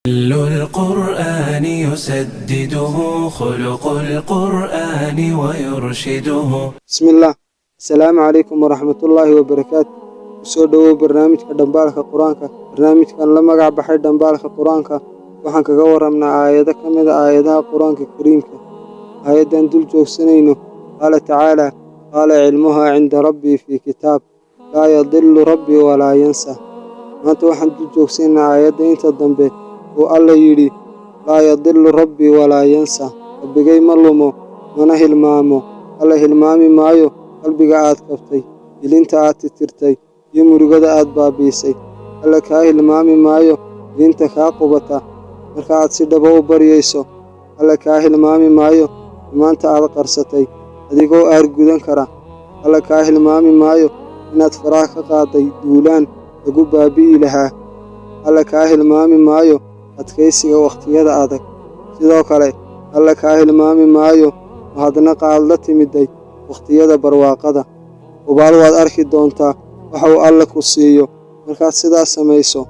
القرآن يسدده خلق القرآن ويرشده. بسم الله. السلام عليكم ورحمة الله وبركاته. soo dhawow barnaamijka dhambaalka quraanka. barnaamijkan la magac baxay dhambaalka quraanka waxaan kaga warramnaa aayado ka mid ah aayadaha quraanka kariimka. aayadan dul joogsanayno qaala tacaala qaala cilmuha cinda rabbii fii kitaab laa yadillu rabbii walaa yansa. maanta waxaan dul joogsanaa aayadda inta dambe oo alla yidhi laa yadillu rabbii walaa yansa. rabbigay ma lumo mana hilmaamo. alla hilmaami maayo qalbiga aad qabtay, ilinta aad titirtay iyo murugada aad baabiisay. alla kaa hilmaami maayo ilinta kaa qubata marka aad si dhaba u baryayso. alla kaa hilmaami maayo maanta aad qarsatay adigoo aargudan kara. alla kaa hilmaami maayo inaad faraha ka qaaday duulaan lagu baabi'i lahaa. alla kaa hilmaami maayo adkaysiga wakhtiyada adag. sidoo kale alla kaa hilmaami maayo mahadnaqa aad la timiday wakhtiyada barwaaqada. hubaal waad arki doontaa waxa uu alla ku siiyo markaad sidaas samayso.